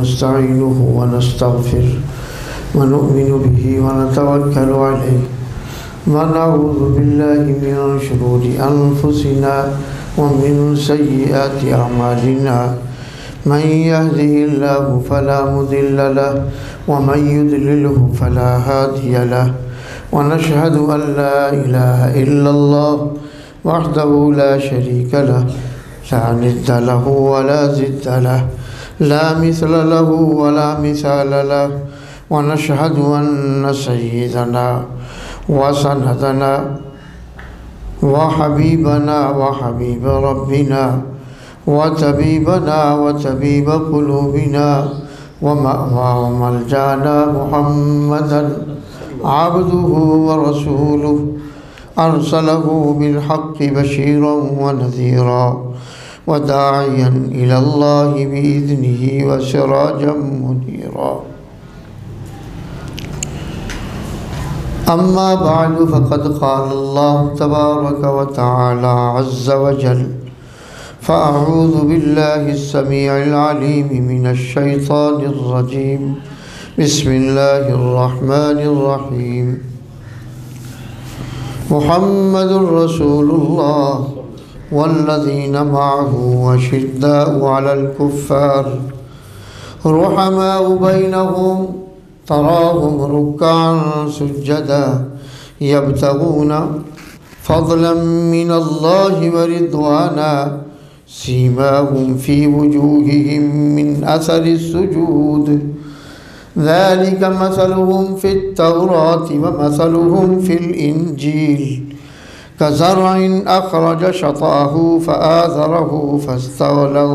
नस्तईनुहु व नस्तगफिर व नु'मिनु बिही व नतवक्कलु अलैहि व नऊज़ु बिल्लाहि मिन शुरूरि अनफुसिना व मिन सय्यिआति अअमालिना मन यहदिहिल्लाहु फला मुदिल्ल लहु व मन युद्लिलहु फला हादिय लहु व नशहदु अन ला इलाहा इल्लल्लाह वहदहु ला शरीक लहु ला निद्द लहु व ला ज़िद्द लहु ला मिस्ल लहु व ला मिसाल लहु व नशहदु अन्न सय्यदना व सनदना व हबीबना व हबीब रब्बिना व तबीबना व तबीब क़ुलूबिना व मअवा व मलजाना मुहम्मदन अब्दुहु व रसूलुहु अरसलहु बिलहक़्क़ि बशीरन व नज़ीरा व दाइयन इलल्लाहि बिइज़्निहि व सिराजम मुनीरा। अम्मा बअद फ़क़द क़ाल अल्लाहु तबारक व तआला अज़्ज़ व जल फ़अऊज़ु बिल्लाहिस समीइल अलीम मिनश शैतानिर रजीम बिस्मिल्लाहिर रहमानिर रहीम। मुहम्मदुर रसूलुल्लाह वल्लज़ीना मअहु अशिद्दाउ अलल कुफ़्फ़ार रुहमाउ बैनहुम तराहुम रुक्कान सुज्जदा यब्तगूना फ़ज़लन मिनल्लाहि व रिज़वाना सीमाहुम फ़ी वुजूहिहिम मिन असरिस सुजूद ज़ालिक मसलुहुम फ़ित्तौराति व मसलुहुम फ़िल इंजील कज़रअइन अख़रज शताअहु फ़आज़रहु फ़स्तग़लज़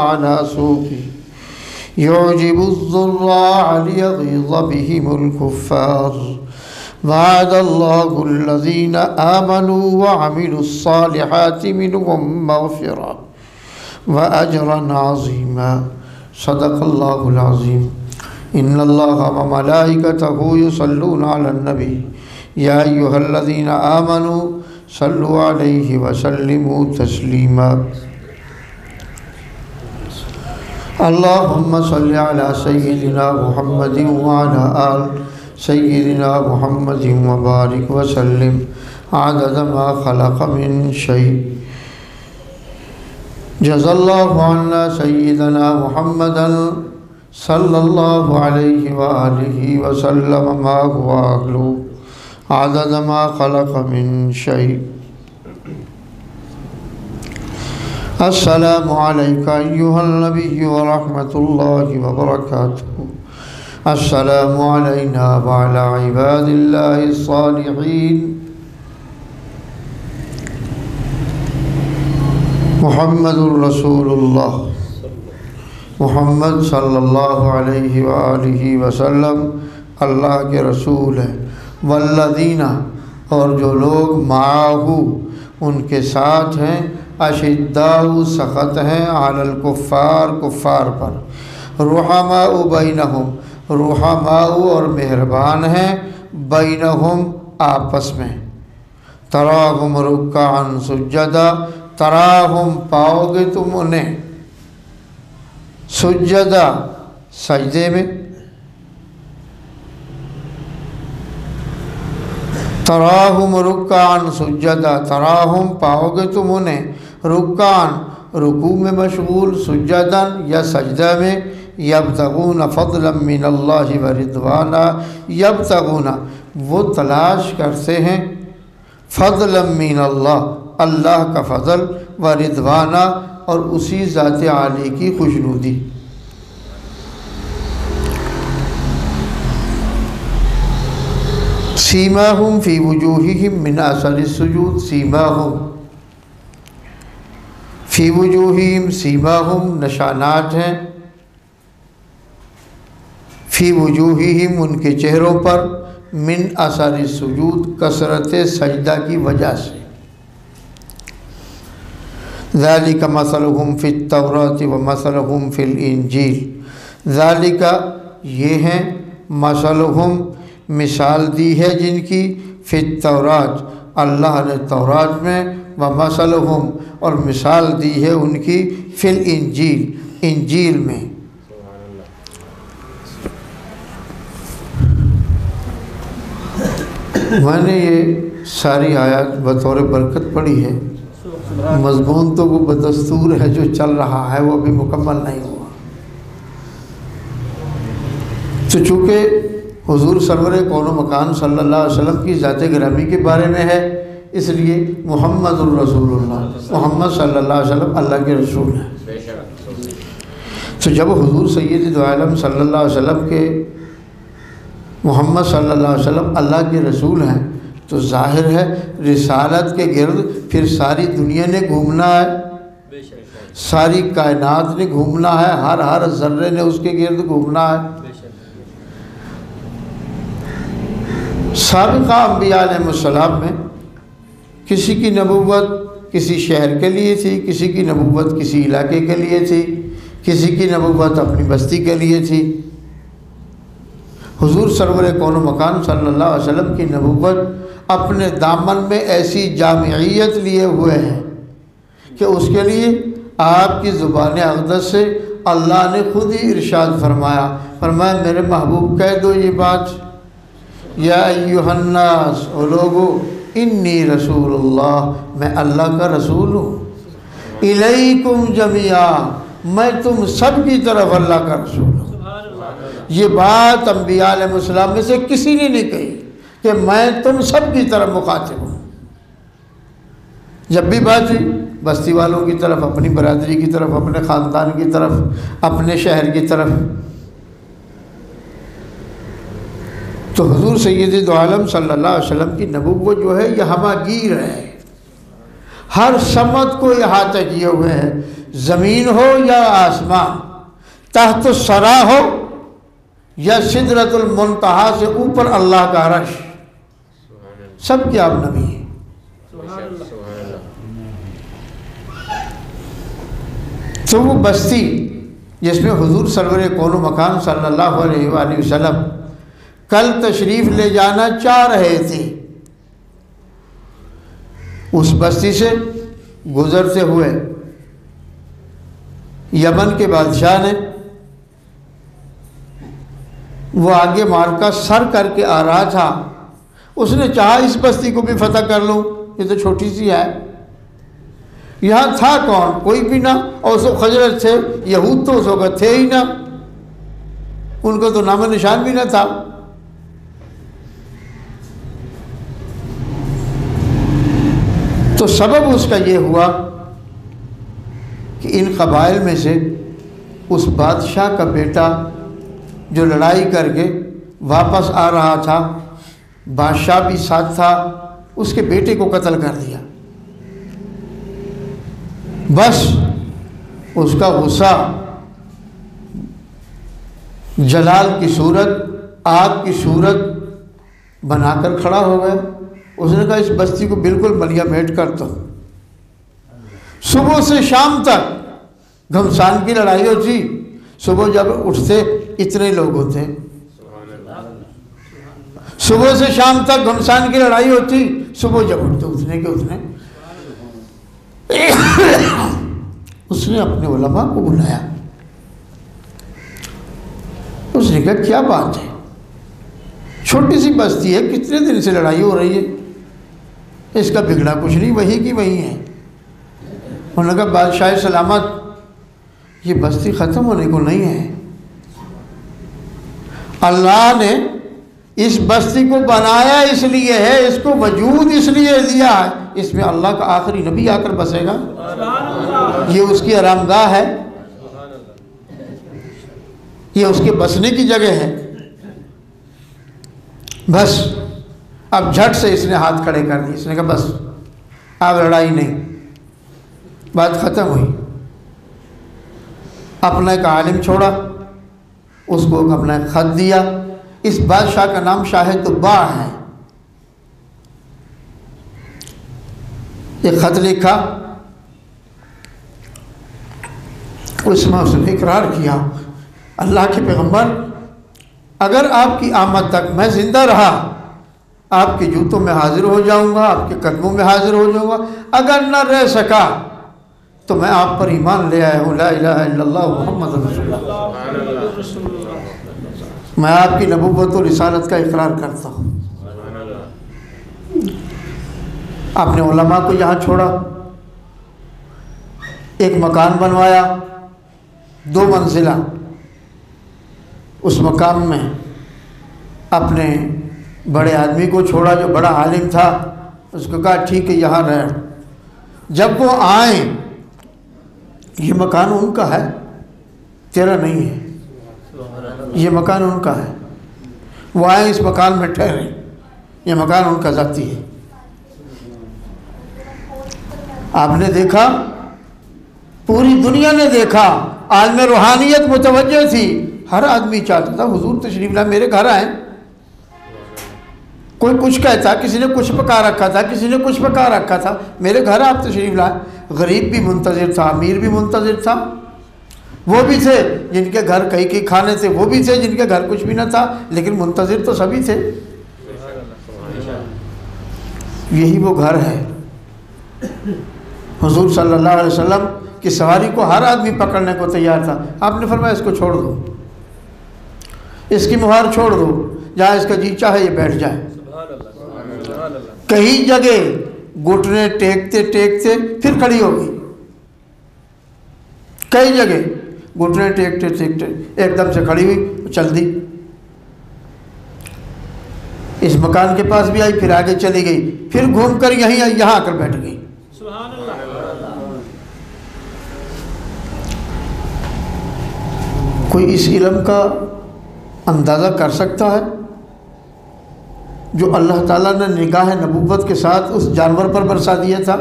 अला सूक़िही युअजिबुज़्ज़ुर्राअ लियग़ीज़ बिहिमुल कुफ़्फ़ार वअदल्लाहुल्लज़ीना आमनू व अमिलुस्सालिहाति मिनहुम मग़फ़िरह व अजरन अज़ीमा। सदक़ल्लाहुल अज़ीम। इन्नल्लाह व मलाइकतहु युसल्लूना अलन नबी या अय्युहल्लज़ीना आमनू सल्लु अलैहि व सल्लिमू तस्लीमा। अल्लाहुम्मा सल्लि अला सय्यिदिना मुहम्मदिन व अला आल सय्यिदिना मुहम्मदिन व बारिक व सल्लिम अदद मा खलक़ मिन शै। जज़ल्लाहु अन्ना सय्यिदना मुहम्मदन सल्लल्लाहु अलैहि व आलिहि व सल्लम मा हुवा अहलु अदद मा खलक़ मिन शै। अस्सलामु अलैका अय्युहन नबिय्यु व रहमतुल्लाहि व बरकातुहु। अस्सलामु अलैना व अला इबादिल्लाहिस सालिहीन। मुहम्मदुर रसूलुल्लाह मुहम्मद सल्लल्लाहु अलैहि व आलिहि वसल्लम अल्लाह के रसूल हैं। वल्लज़ीना और जो लोग माहू उनके साथ हैं अशिद्दाउ सख़त हैं अलल कुफ़्फ़ार कुफ़्फ़ार पर रुहमाउ बैनहुम रुहमाउ और मेहरबान हैं बैनहुम आपस में तराहुम रुक्कान सुज्जदा तराहुम पाओगे तुम उन्हें सुज्जदा सजदे में तराहुम रुक्कान सुज्जदा तराहुम पाओगे तुम उन्हें रुक्कान रुकू में मशगूल सुज्जदन या सजदा में यब्तगूना फ़ज़लन मिनल्लाहि व रिज़वाना यब्तगूना वो तलाश करते हैं फ़ज़लन मिनल्लाह अल्लाह का फ़ज़ल व रिज़वाना और उसी ज़ात आली की खुशनुदी। सीमाहुम फ़ी वुजूहिहिम मिन असरिस सुजूद सीमाहुम फ़ी वुजूहिहिम सीमाहुम निशानात हैं फ़ी वुजूहिहिम उनके चेहरों पर मिन असरिस सुजूद कसरत सजदा की वजह से। ज़ालिका मसलुहुम फ़ित्तौराति व मसलुहुम फ़िल इंजील ज़ालिका ये हैं मसलुहुम मिसाल दी है जिनकी फ़ित्तौरात अल्लाह ने तौरात में व मसलुहुम और मिसाल दी है उनकी फ़िल इंजील इंजील में। मैंने ये सारी आयत बतौर बरकत पढ़ी है, मज़मून तो वो बदस्तूर है जो चल रहा है, वो अभी मुकम्मल नहीं हुआ। तो चूँकि हुजूर सरवर कौनो मकान सल्लल्लाहु अलैहि वसल्लम की ज़ात गिरामी के बारे में है, इसलिए मुहम्मदुर रसूलुल्लाह, मोहम्मद सल्लल्लाहु अलैहि वसल्लम अल्लाह के रसूल हैं। तो जब हुजूर सैयद दो आलम सल्लल्लाहु अलैहि वसल्लम के मोहम्मद सल्लल्लाहु अलैहि वसल्लम अल्लाह के रसूल हैं, तो जाहिर है रिसालत के गिर्द फिर सारी दुनिया ने घूमना है, सारी कायनात ने घूमना है, हर ज़र्रे ने उसके गिर्द घूमना है। साबिक़ा अंबिया अलैहिस्सलाम में किसी की नबुव्वत किसी शहर के लिए थी, किसी की नबुव्वत किसी इलाके के लिए थी, किसी की नबुव्वत अपनी बस्ती के लिए थी। हुजूर सरवर कौनो मकान सल्लल्लाहु अलैहि वसल्लम की नबुव्वत अपने दामन में ऐसी जामियत लिए हुए हैं कि उसके लिए आपकी ज़ुबान अक़दस से अल्लाह ने खुद ही इरशाद फरमाया मेरे महबूब कह दो ये बात, या अय्युहन्नास, ओ लोगो, इन्नी रसूलुल्लाह, मैं अल्लाह का रसूल हूँ, इलैकुम जमिया, मैं तुम सब की तरफ अल्लाह का रसूल हूँ। ये बात अंबिया अलैहिस्सलाम में से किसी ने नहीं कही कि मैं तुम सब की तरफ मुखातिब हूँ। जब भी बात हुई बस्ती वालों की तरफ, अपनी बरादरी की तरफ, अपने ख़ानदान की तरफ, अपने शहर की तरफ, तो हुजूर सैयद दो आलम सल्लल्लाहु अलैहि वसल्लम की नबुव्वत जो है यह हमागीर है, हर समत को अहाता किए हुए है, ज़मीन हो या आसमान, तहत सरा हो या सिदरतुल मुंतहा से ऊपर अल्लाह का अर्श, सब के आप नबी हैं। तो वो बस्ती जिसमें हुजूर सरवर कौनो मकान सल्लल्लाहु अलैहि वसल्लम कल तशरीफ़ ले जाना चाह रहे थे, उस बस्ती से गुज़रते हुए यमन के बादशाह ने वो आगे मार्का सर करके आ रहा था, उसने चाहा इस बस्ती को भी फतह कर लूँ, ये तो छोटी सी है, यहाँ था कौन, कोई भी ना, और सब खजरत थे, यहूद तो उस वक़्त थे ही ना, उनको तो नाम निशान भी ना था। तो सबब उसका ये हुआ कि इन कबाइल में से उस बादशाह का बेटा जो लड़ाई करके वापस आ रहा था, बादशाह भी साथ था, उसके बेटे को कत्ल कर दिया। बस उसका गुस्सा जलाल की सूरत, आग की सूरत बनाकर खड़ा हो गया। उसने कहा इस बस्ती को बिल्कुल मलिया-मेट कर दो। सुबह से शाम तक घमसान की लड़ाई होती, सुबह जब उठते इतने लोग होते, सुबह से शाम तक घमसान की लड़ाई होती, सुबह जब उठते उतने के उतने। उसने अपने उलमा को बुलाया, उसने कहा क्या बात है, छोटी सी बस्ती है, कितने दिन से लड़ाई हो रही है, इसका बिगड़ा कुछ नहीं, वही की वही है। उन्होंने कहा बादशाह सलामत, ये बस्ती ख़त्म होने को नहीं है, अल्लाह ने इस बस्ती को बनाया इसलिए है, इसको वजूद इसलिए दिया है, इसमें अल्लाह का आखिरी नबी आकर बसेगा, ये उसकी आरामगाह है, ये उसके बसने की जगह है। बस अब झट से इसने हाथ खड़े कर दिए, इसने कहा बस अब लड़ाई नहीं, बात ख़त्म हुई। अपना एक आलिम छोड़ा, उसको अपना एक ख़त दिया, इस बादशाह का नाम शाह तुब्बा है, एक ख़त लिखा, उसमें उसने इकरार किया, अल्लाह के पैगंबर, अगर आपकी आमद तक मैं ज़िंदा रहा, आपके जूतों में हाजिर हो जाऊंगा, आपके कदमों में हाजिर हो जाऊंगा, अगर न रह सका तो मैं आप पर ईमान ले आया हूँ, ला इलाहा इल्लल्लाह मुहम्मद रसूलुल्लाह, मैं आपकी नबुव्वत और रिसालत का इकरार करता हूँ। आपने उलमा को यहाँ छोड़ा, एक मकान बनवाया 2 मंजिला, उस मकान में अपने बड़े आदमी को छोड़ा जो बड़ा आलिम था, उसको कहा ठीक है यहाँ रह। जब वो आए, ये मकान उनका है, तेरा नहीं है, ये मकान उनका है। वो आए, इस मकान में ठहरे, ये मकान उनका ज़ाती है। आपने देखा, पूरी दुनिया ने देखा, आलम रूहानियत मुतवज्जह थी, हर आदमी चाहता था हुजूर तशरीफ लाए, मेरे घर आए। कोई कुछ कहता, किसी ने कुछ पका रखा था, किसी ने कुछ पका रखा था, मेरे घर आप तशरीफ लाए। गरीब भी मुंतज़िर था, अमीर भी मुंतज़िर था। वो भी थे जिनके घर कई खाने थे, वो भी थे जिनके घर कुछ भी न था, लेकिन मुंतज़िर तो सभी थे। यही वो घर है। हुजूर सल्लल्लाहु अलैहि वसल्लम की सवारी को हर आदमी पकड़ने को तैयार था। आपने फरमाया इसको छोड़ दो, इसकी मुहार छोड़ दो, जहाँ इसका जी चाहे ये बैठ जाए। कई जगह घुटने टेकते टेकते फिर खड़ी हो गई, कई जगह घुटने टेकते टेकते एकदम से खड़ी हुई, चल दी। इस मकान के पास भी आई, फिर आगे चली गई, फिर घूमकर यहीं आई, यहाँ आकर बैठ गई। कोई इस इल्म का अंदाज़ा कर सकता है जो अल्लाह ताला ने निगाह नबूवत के साथ उस जानवर पर बरसा दिया था?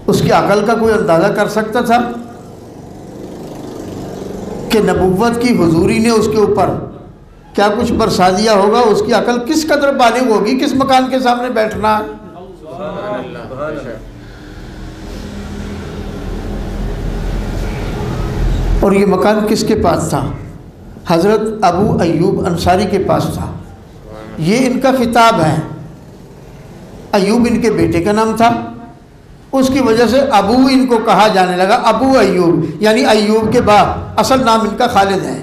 उसकी अकल का कोई अंदाज़ा कर सकता था कि नबूवत की हुजूरी ने उसके ऊपर क्या कुछ बरसा दिया होगा? उसकी अकल किस कदर बालिग होगी, किस मकान के सामने बैठना है। और ये मकान किसके पास था? हज़रत अबू अय्यूब अंसारी के पास था। ये इनका खिताब है। अय्यूब इनके बेटे का नाम था, उसकी वजह से अबू इनको कहा जाने लगा, अबू अय्यूब, यानी अय्यूब के बाप। असल नाम इनका खालिद है।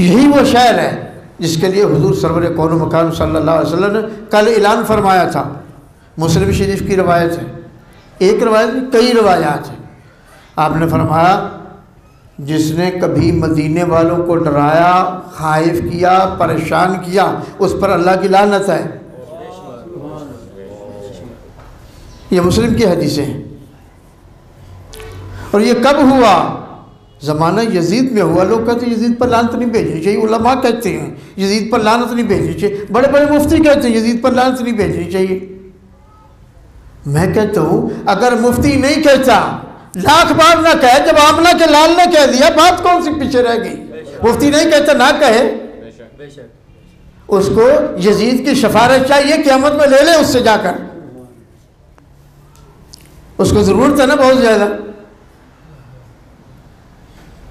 यही वो शहर है जिसके लिए हुजूर सरवर कौन मकान सल्लल्लाहु अलैहि वसल्लम ने कल ऐलान फरमाया था। मुस्लिम शरीफ की रवायत है, एक रवायत में कई रवायात हैं। आपने फरमाया जिसने कभी मदीने वालों को डराया, खाइफ किया, परेशान किया, उस पर अल्लाह की लानत है। ये मुस्लिम की हदीसें हैं। और ये कब हुआ? ज़माना यजीद में हुआ। लोग कहते हैं यजीद पर लानत नहीं भेजनी चाहिए, उलमा कहते हैं यजीद पर लानत नहीं भेजनी चाहिए, बड़े बड़े मुफ्ती कहते हैं यजीद पर लानत नहीं भेजनी चाहिए। मैं कहता हूँ अगर मुफ्ती नहीं कहता, लाख बार ना कहे, जब आमला के लाल ने कह दिया, बात कौन सी पीछे रह गई? मुफ्ती नहीं कहता, ना कहे, उसको यजीद की सिफारिश चाहिए, क़यामत में ले ले उससे जाकर। उसको ज़रूरत है ना बहुत ज़्यादा।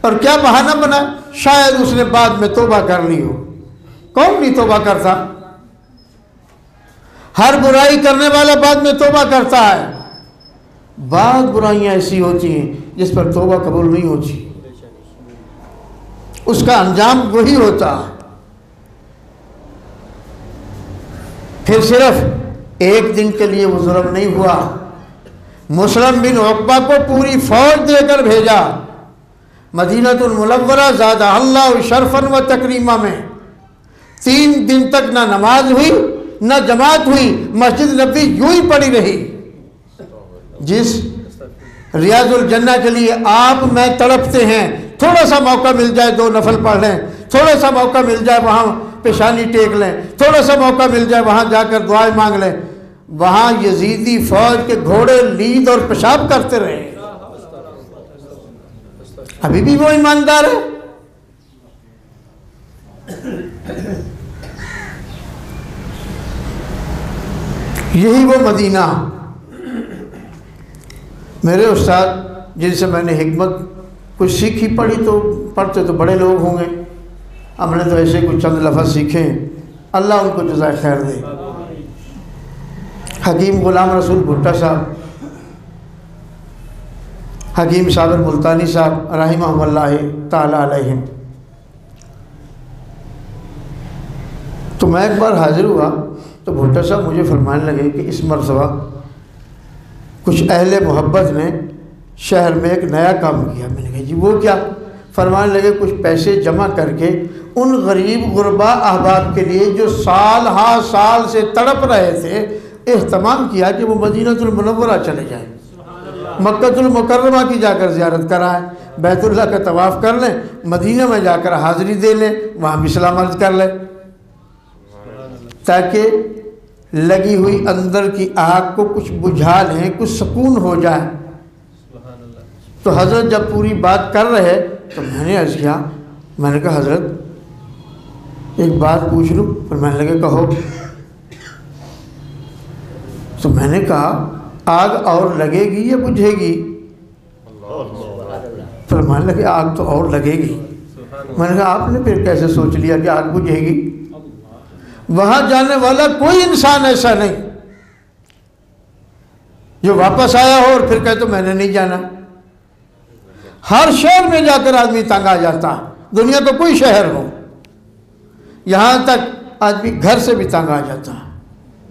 और क्या बहाना बना? शायद उसने बाद में तौबा कर ली हो। कौन नहीं तौबा करता? हर बुराई करने वाला बाद में तौबा करता है। बाद बुराइयां ऐसी होती हैं जिस पर तौबा कबूल नहीं होती, उसका अंजाम वही होता है। फिर सिर्फ एक दिन के लिए वो जुल्म नहीं हुआ। मुस्लिम बिन उक़बा को पूरी फौज देकर भेजा मदीनतुल मुनव्वरा ज़ादा अल्लाह शरफन व तकरीमा में। 3 दिन तक ना नमाज हुई ना जमात हुई, मस्जिद नबी यूं ही पड़ी रही। जिस रियाजुल जन्ना के लिए आप मैं तड़पते हैं, थोड़ा सा मौका मिल जाए 2 नफल पढ़ लें, थोड़ा सा मौका मिल जाए वहाँ पेशानी टेक लें, थोड़ा सा मौका मिल जाए वहाँ जाकर दुआएं मांग लें। वहाँ यजीदी फौज के घोड़े लीद और पेशाब करते रहे। अभी भी वो ईमानदार है। यही वो मदीना। मेरे उस्ताद जिनसे मैंने हिकमत कुछ सीखी, पढ़ी तो पढ़ते तो बड़े लोग होंगे, हमने तो ऐसे कुछ चंद लफ्ज़ सीखे, अल्लाह उनको जज़ाए खैर दे। हकीम गुलाम रसूल भुट्टा साहब, हकीम साबिर मुल्तानी साहब रहमहुल्लाह ताला अलैहिम। तो मैं एक बार हाजिर हुआ तो भुट्टो साहब मुझे फरमाने लगे कि इस मरतबा कुछ अहले मोहब्बत ने शहर में एक नया काम किया। मैंने कहा जी वो क्या? फरमाने लगे कुछ पैसे जमा करके उन गरीब गुरबा अहबाब के लिए जो साल हा साल से तड़प रहे थे, एहतमाम किया कि वो मदीनतुल मुनव्वरा चले जाएं, मक्कतुल मुकर्रमा की जाकर ज़ियारत कराएं, बैतुल्लाह का तवाफ़ कर लें, मदीना में जाकर हाज़िरी दे लें, वहाँ भी सलाम अर्ज़ कर लें, ताकि लगी हुई अंदर की आग को कुछ बुझा लें, कुछ सुकून हो जाए। तो हज़रत जब पूरी बात कर रहे तो मैंने अर्ज़ किया, मैंने कहा हज़रत एक बात पूछ लूँ? फिर मैंने लगे कहो। तो मैंने कहा आग और लगेगी या बुझेगी? फिर मैंने लगे आग तो और लगेगी। मैंने कहा आपने फिर कैसे सोच लिया कि आग बुझेगी? वहाँ जाने वाला कोई इंसान ऐसा नहीं जो वापस आया हो और फिर कहे तो मैंने नहीं जाना। हर शहर में जाकर आदमी तंग आ जाता है, दुनिया का कोई शहर हो, यहाँ तक आदमी घर से भी तंग आ जाता है,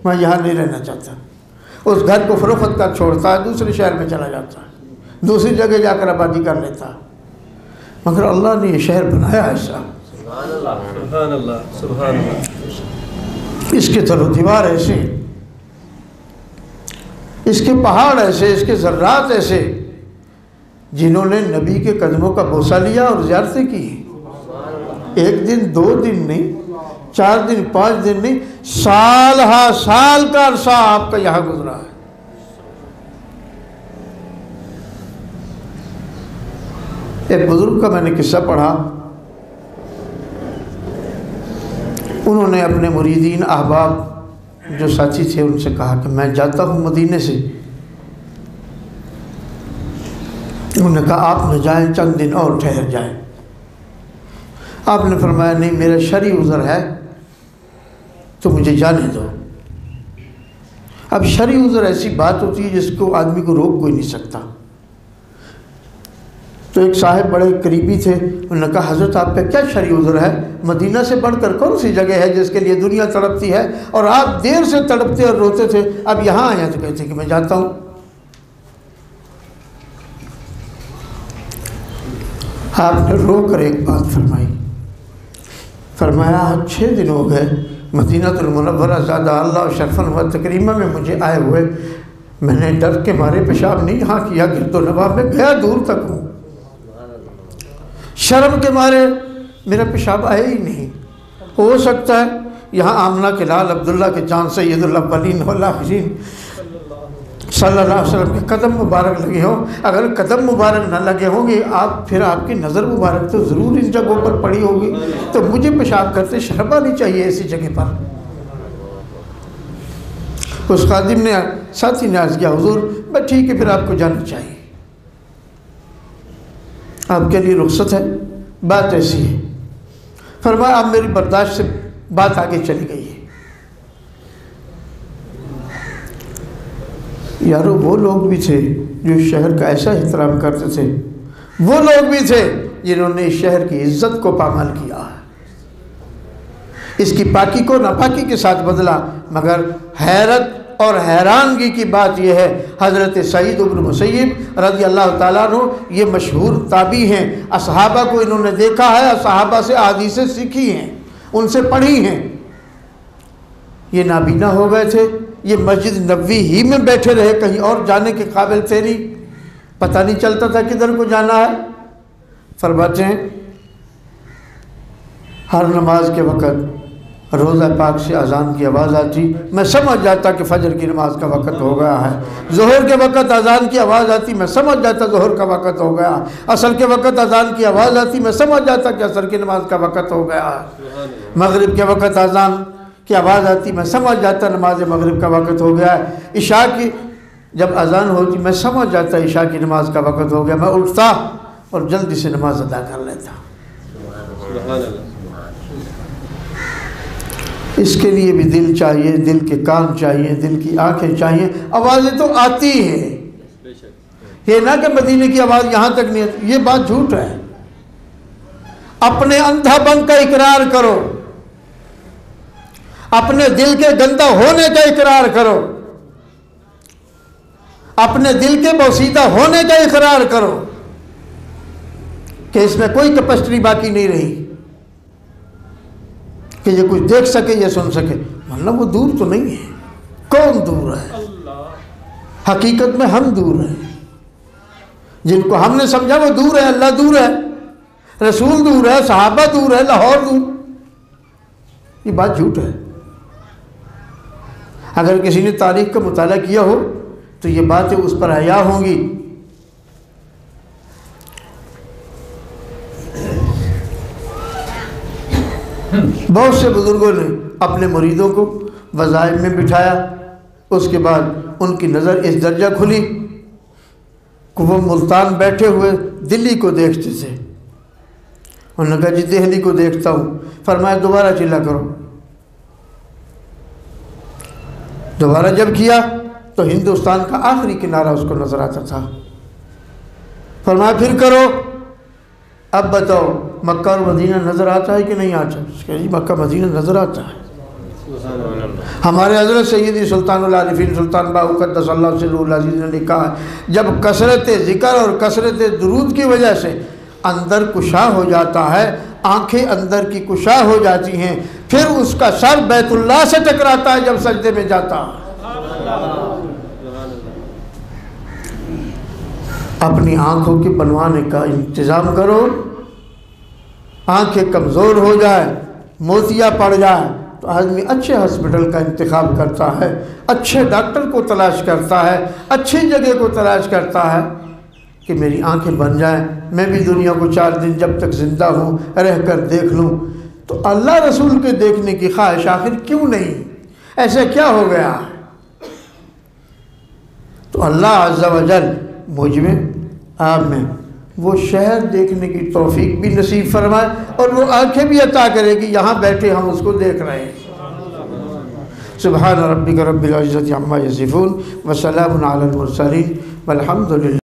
मैं यहाँ नहीं रहना चाहता। उस घर को फरोख्त कर छोड़ता है, दूसरे शहर में चला जाता है, दूसरी जगह जाकर आबादी कर लेता है। मगर अल्लाह ने ये शहर बनाया ऐसा, इसके तलो दीवार ऐसे, इसके पहाड़ ऐसे, इसके ज़र्रात ऐसे, जिन्होंने नबी के कदमों का बोसा लिया और ज़ियारतें की। एक दिन दो दिन नहीं, 4 दिन 5 दिन नहीं, साल हा साल का अरसा आपका यहाँ गुजरा है। एक बुजुर्ग का मैंने किस्सा पढ़ा, उन्होंने अपने मुरीदीन अहबाब जो साथी थे उनसे कहा कि मैं जाता हूँ मदीने से। उन्होंने कहा आप न जाएं, चंद दिन और ठहर जाएं। आपने फरमाया नहीं मेरा शरई उज़र है तो मुझे जाने दो। अब शरई उज़र ऐसी बात होती है जिसको आदमी को रोक कोई नहीं सकता। तो एक साहब बड़े करीबी थे, उन्होंने कहा हज़रत आप पे क्या शरई उज़र है? मदीना से बढ़कर कौन सी जगह है जिसके लिए दुनिया तड़पती है और आप देर से तड़पते और रोते थे, अब यहाँ आए तो कहते कि मैं जाता हूँ। आपने रो कर एक बात फरमाई, फरमाया 6 दिन हो गए मदीनतुल मुनव्वरा ज़ादा अल्लाह शरफ़न व तकरीमा में मुझे आए हुए, मैंने डर के मारे पेशाब नहीं यहाँ किया, गिरदोनवाब में गया दूर तक हूँ, शर्म के मारे मेरा पेशाब आया ही नहीं। हो सकता है यहाँ आमना के लाल अब्दुल्ला के चांद सैयदुल अव्वलीन वल आखिरीन सल्लल्लाहु अलैहि वसल्लम के कदम मुबारक लगे हों। अगर कदम मुबारक न लगे होंगे आप, फिर आपकी नज़र मुबारक तो ज़रूर इन जगहों पर पड़ी होगी। तो मुझे पेशाब करते शर्म आनी चाहिए ऐसी जगह पर। उस खादिम ने साथी ने अर्ज़ किया हुज़ूर बस ठीक है फिर आपको जाना चाहिए, आपके लिए रुख्सत है, बात ऐसी है। फरमाया अब मेरी बर्दाश्त से बात आगे चली गई है। यारो वो लोग भी थे जो शहर का ऐसा एहतराम करते थे, वो लोग भी थे जिन्होंने इस शहर की इज्जत को पामाल किया, इसकी पाकी को नापाकी के साथ बदला। मगर हैरत और हैरानगी की बात यह है, हज़रत सईद इब्न मुसय्यब रज़ी अल्लाह ताला अन्हु ये मशहूर ताबी हैं, असहाबा को इन्होंने देखा है, असहाबा से हदीसें सीखी हैं, उनसे पढ़ी हैं। ये नाबीना हो गए थे, ये मस्जिद नबवी ही में बैठे रहे, कहीं और जाने के काबिल थे नहीं, पता नहीं चलता था किधर को जाना है। फरमाते हैं हर नमाज के वक़्त रोज़ा पाक से अज़ान की आवाज़ आती, मैं समझ जाता कि फ़जर की नमाज का वक़्त हो गया है। ज़ोहर के वक़्त अज़ान की आवाज़ आती, मैं समझ जाता ज़ोहर का वक़्त हो गया। असर के वक़्त अज़ान की आवाज़ आती, मैं समझ जाता कि असर की नमाज का वक़्त हो गया। मगरिब के वक़्त अज़ान की आवाज़ आती, मैं समझ जाता नमाज मगरिब का वक़्त हो गया। इशा की जब अज़ान होती मैं समझ जाता इशा की नमाज का वक़्त हो गया। मैं उठता और जल्दी से नमाज अदा कर लेता। इसके लिए भी दिल चाहिए, दिल के कान चाहिए, दिल की आंखें चाहिए। आवाज़ें तो आती हैं, ये ना कि मदीने की आवाज़ यहाँ तक नहीं है, ये बात झूठ है। अपने अंधापन का इकरार करो, अपने दिल के गंदा होने का इकरार करो, अपने दिल के बोसीदा होने का इकरार करो कि इसमें कोई कैपेसिटी बाकी नहीं रही कि ये कुछ देख सके या सुन सके। मतलब वो दूर तो नहीं है। कौन दूर है? हकीकत में हम दूर हैं। जिनको हमने समझा वो दूर है, अल्लाह दूर है, रसूल दूर है, सहाबा दूर है, लाहौर दूर। ये बात झूठ है। अगर किसी ने तारीख का मुताला किया हो तो ये बातें उस पर हया होंगी। बहुत से बुजुर्गों ने अपने मुरीदों को वज़ाइफ में बिठाया, उसके बाद उनकी नज़र इस दर्जा खुली कि वो मुल्तान बैठे हुए दिल्ली को देखते थे। उन्होंने कहा जी दिल्ली को देखता हूँ। फरमाया दोबारा चिल्ला करो। दोबारा जब किया तो हिंदुस्तान का आखिरी किनारा उसको नज़र आता था। फरमाया फिर करो। अब बताओ मक्का और मदीना नज़र आता है कि नहीं आता? उसके जी मक्का मदीना नज़र आता है। हमारे हज़रत सैयदी सुल्तानुल आरिफीन सुल्तान बाहू क़द्दसल्लाहु सिर्रुल अज़ीज़ ने लिखा है, जब कसरत ज़िक्र और कसरत दुरूद की वजह से अंदर कुशा हो जाता है, आंखें अंदर की कुशा हो जाती हैं, फिर उसका सर बैतुल्लाह से टकराता है जब सजदे में जाता है। अपनी आंखों के बनवाने का इंतज़ाम करो। आंखें कमज़ोर हो जाए, मोतिया पड़ जाए तो आदमी अच्छे हॉस्पिटल का इंतखाब करता है, अच्छे डॉक्टर को तलाश करता है, अच्छी जगह को तलाश करता है कि मेरी आंखें बन जाएं, मैं भी दुनिया को 4 दिन जब तक ज़िंदा हूँ रह कर देख लूँ। तो अल्लाह रसूल के देखने की ख्वाहिश आखिर क्यों नहीं? ऐसा क्या हो गया? तो अल्लाह अज़्ज़ा वजल मुझ में आप में वो शहर देखने की तौफीक भी नसीब फरमाए और वो आंखें भी अता करे कि यहाँ बैठे हम उसको देख रहे हैं। सुब्हान रब्बिक रब्बिल इज़्ज़ति अम्मा यसिफून व सलामुन अलल मुरसलीन वल्हम्दुलिल्लाह।